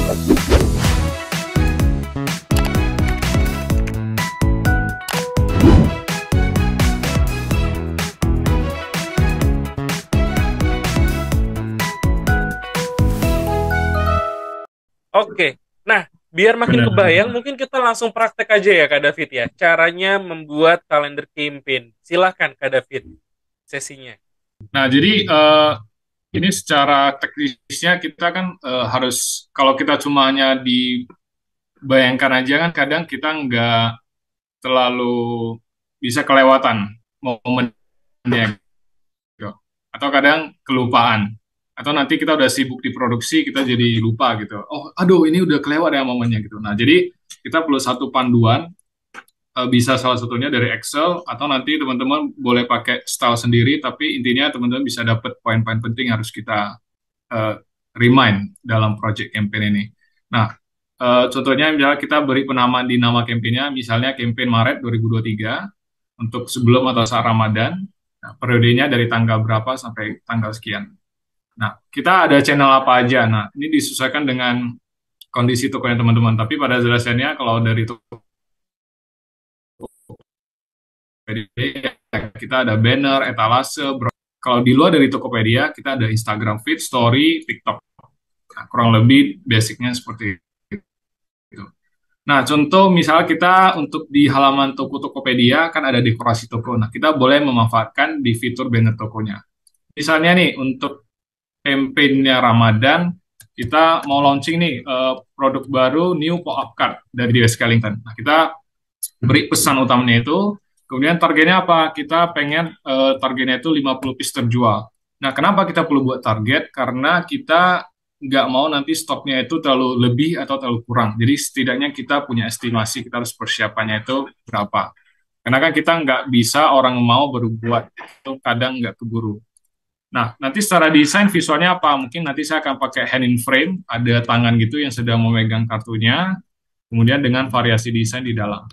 Oke, nah biar makin kebayang, Benar. mungkin kita langsung praktek aja ya Kak David ya. Caranya membuat kalender campaign. Silahkan Kak David, sesinya. Nah, jadi ini secara teknisnya kita kan harus kalau kita cuma hanya dibayangkan aja kan kadang kita nggak terlalu bisa kelewatan momennya gitu. Atau kadang kelupaan. Atau nanti kita udah sibuk di produksi, kita jadi lupa gitu. Oh, aduh ini udah kelewat ya momennya gitu. Nah, jadi kita perlu satu panduan, bisa salah satunya dari Excel, atau nanti teman-teman boleh pakai style sendiri, tapi intinya teman-teman bisa dapat poin-poin penting yang harus kita eh, remind dalam project campaign ini. Nah, contohnya misalnya kita beri penamaan di nama campaignnya, misalnya campaign Maret 2023 untuk sebelum atau saat Ramadan. Nah, periodenya dari tanggal berapa sampai tanggal sekian. Nah, kita ada channel apa aja. Nah, ini disesuaikan dengan kondisi tokonya teman-teman. Tapi pada dasarnya kalau dari Tokopedia, kita ada banner, etalase. Kalau di luar dari Tokopedia, kita ada Instagram feed, story, TikTok. Nah, kurang lebih basicnya seperti itu. Nah, contoh misalnya kita untuk di halaman toko Tokopedia kan ada dekorasi toko. Nah, kita boleh memanfaatkan di fitur banner tokonya. Misalnya nih, untuk campaign-nya Ramadan, kita mau launching nih produk baru new pop-up card dari DS Skellington. Nah, kita beri pesan utamanya itu, kemudian targetnya apa? Kita pengen targetnya itu 50 piece terjual. Nah, kenapa kita perlu buat target? Karena kita nggak mau nanti stoknya itu terlalu lebih atau terlalu kurang. Jadi setidaknya kita punya estimasi, kita harus persiapannya itu berapa. Karena kan kita nggak bisa orang mau berbuat, itu kadang nggak keburu. Nah, nanti secara desain visualnya apa? Mungkin nanti saya akan pakai hand in frame, ada tangan gitu yang sedang memegang kartunya, kemudian dengan variasi desain di dalam.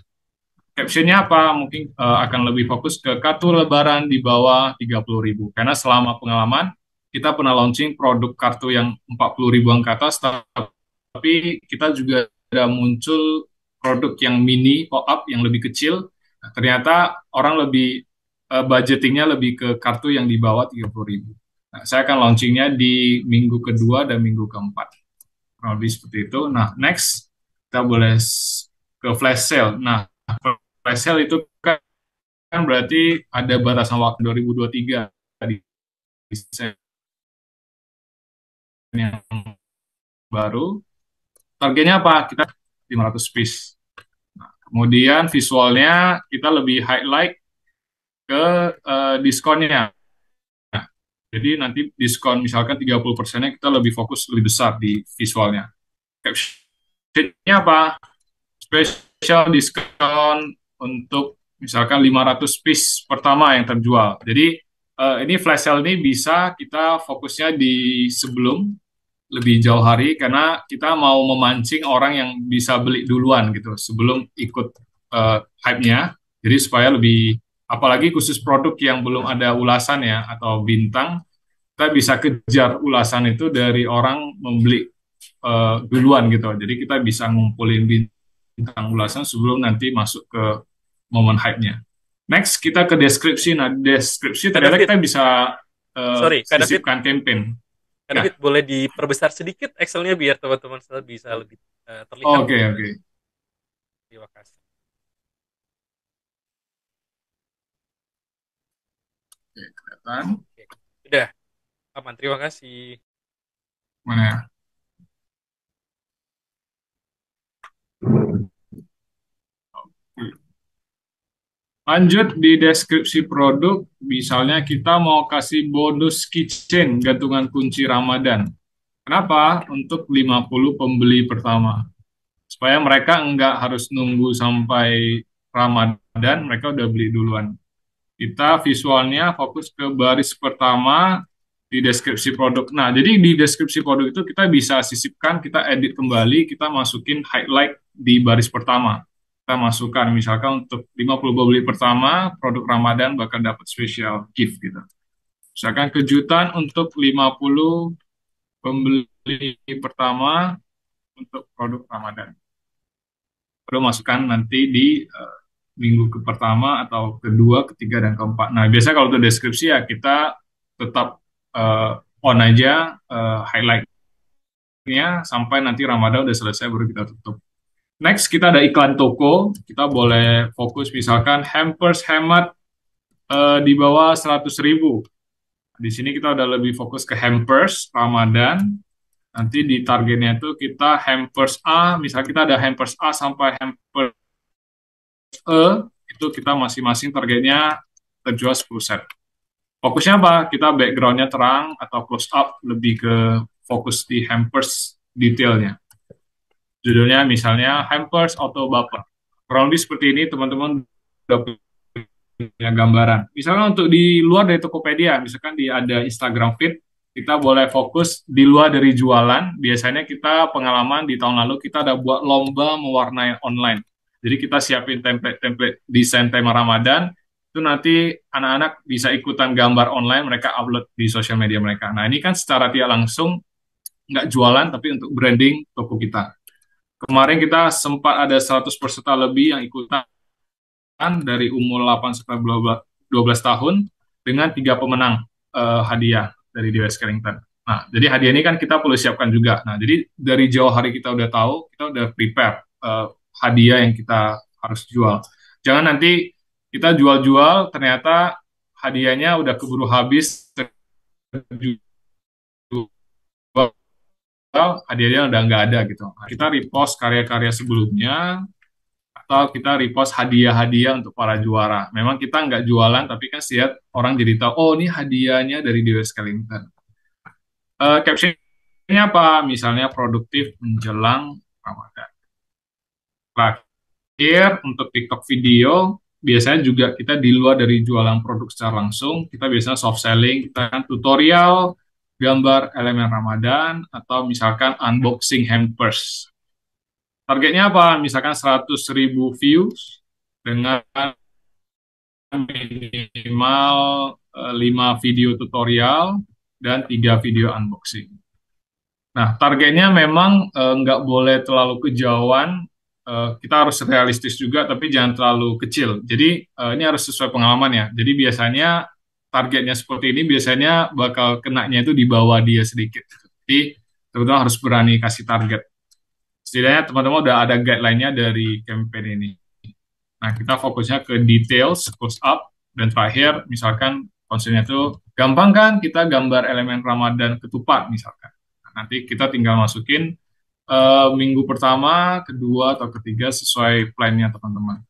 Captionnya apa? Mungkin akan lebih fokus ke kartu lebaran di bawah 30.000. Karena selama pengalaman, kita pernah launching produk kartu yang 40 ribuan ke atas, tapi kita juga ada muncul produk yang mini, pop-up, yang lebih kecil. Nah, ternyata orang lebih, budgetingnya lebih ke kartu yang di bawah 30.000. Nah, saya akan launchingnya di minggu kedua dan minggu keempat. Kurang lebih seperti itu. Nah, next, kita boleh ke flash sale. Nah, flash sale itu kan berarti ada batasan waktu 2023 di desain yang baru. Targetnya apa? Kita 500 piece. Nah, kemudian visualnya kita lebih highlight ke diskonnya. Nah, jadi nanti diskon misalkan 30%-nya kita lebih fokus lebih besar di visualnya. Captionnya apa? Special diskon untuk misalkan 500 piece pertama yang terjual. Jadi ini flash sale ini bisa kita fokusnya di sebelum lebih jauh hari karena kita mau memancing orang yang bisa beli duluan gitu sebelum ikut hype-nya. Jadi supaya lebih, apalagi khusus produk yang belum ada ulasan ya atau bintang, kita bisa kejar ulasan itu dari orang membeli duluan gitu. Jadi kita bisa ngumpulin bintang ulasan sebelum nanti masuk ke momen hype-nya. Next, kita ke deskripsi. Nah, deskripsi Kak ternyata David, kita bisa sorry, Kak David, sisipkan campaign. Kak Ya, David boleh diperbesar sedikit Excelnya biar teman-teman bisa lebih terlihat oke, gitu. oke. Terima kasih. Oke, kelihatan. Oke, udah aman. Terima kasih. Mana ya? Lanjut di deskripsi produk, misalnya kita mau kasih bonus keychain gantungan kunci Ramadan. Kenapa? Untuk 50 pembeli pertama. Supaya mereka nggak harus nunggu sampai Ramadan, mereka udah beli duluan. Kita visualnya fokus ke baris pertama di deskripsi produk. Nah, jadi di deskripsi produk itu kita bisa sisipkan, kita edit kembali, kita masukin highlight di baris pertama. Kita masukkan misalkan untuk 50 pembeli pertama, produk Ramadan bakal dapat special gift gitu. Misalkan kejutan untuk 50 pembeli pertama, untuk produk Ramadan. Perlu masukkan nanti di minggu ke pertama atau kedua, ketiga, dan keempat. Nah, biasanya kalau untuk deskripsi ya kita tetap on aja highlight-nya sampai nanti Ramadan udah selesai baru kita tutup. Next, kita ada iklan toko. Kita boleh fokus misalkan hampers hemat di bawah 100.000. Di sini kita udah lebih fokus ke hampers Ramadan. Nanti di targetnya itu kita hampers A, misalnya kita ada hampers A sampai hampers E, itu kita masing-masing targetnya terjual 10 set. Fokusnya apa? Kita backgroundnya terang atau close up, lebih ke fokus di hampers detailnya. Judulnya misalnya hampers auto baper. Kurang lebih seperti ini teman-teman udah punya gambaran. Misalnya untuk di luar dari Tokopedia, misalkan di ada Instagram feed, kita boleh fokus di luar dari jualan. Biasanya kita pengalaman di tahun lalu kita ada buat lomba mewarnai online. Jadi kita siapin template desain tema Ramadan, itu nanti anak-anak bisa ikutan gambar online, mereka upload di sosial media mereka. Nah ini kan secara tidak langsung nggak jualan, tapi untuk branding toko kita. Kemarin kita sempat ada 100 peserta lebih yang ikutan dari umur 8 sampai 12 tahun dengan 3 pemenang hadiah dari DWS Carrington. Nah, jadi hadiah ini kan kita perlu siapkan juga. Nah, jadi dari jauh hari kita udah tahu, kita udah prepare hadiah yang kita harus jual. Jangan nanti kita jual-jual, ternyata hadiahnya udah keburu habis, hadiahnya udah nggak ada gitu. Nah, kita repost karya-karya sebelumnya, atau kita repost hadiah-hadiah untuk para juara. Memang kita nggak jualan, tapi kan setiap orang jadi tahu, oh ini hadiahnya dari DWS Carrington. Captionnya apa? Misalnya produktif menjelang Ramadan. Terakhir, untuk TikTok video, biasanya juga kita di luar dari jualan produk secara langsung, kita biasanya soft selling, kita kan tutorial, gambar elemen Ramadan, atau misalkan unboxing hampers. Targetnya apa? Misalkan 100.000 views dengan minimal 5 video tutorial dan 3 video unboxing. Nah, targetnya memang nggak boleh terlalu kejauhan, kita harus realistis juga, tapi jangan terlalu kecil. Jadi ini harus sesuai pengalaman ya. Jadi biasanya targetnya seperti ini, biasanya bakal kenanya itu di bawah dia sedikit. Jadi teman-teman harus berani kasih target. Setidaknya teman-teman udah ada guideline-nya dari campaign ini. Nah, kita fokusnya ke details, close up, dan terakhir, misalkan konsepnya itu gampang kan kita gambar elemen Ramadan ketupat misalkan. Nah, nanti kita tinggal masukin minggu pertama, kedua, atau ketiga sesuai plan-nya teman-teman.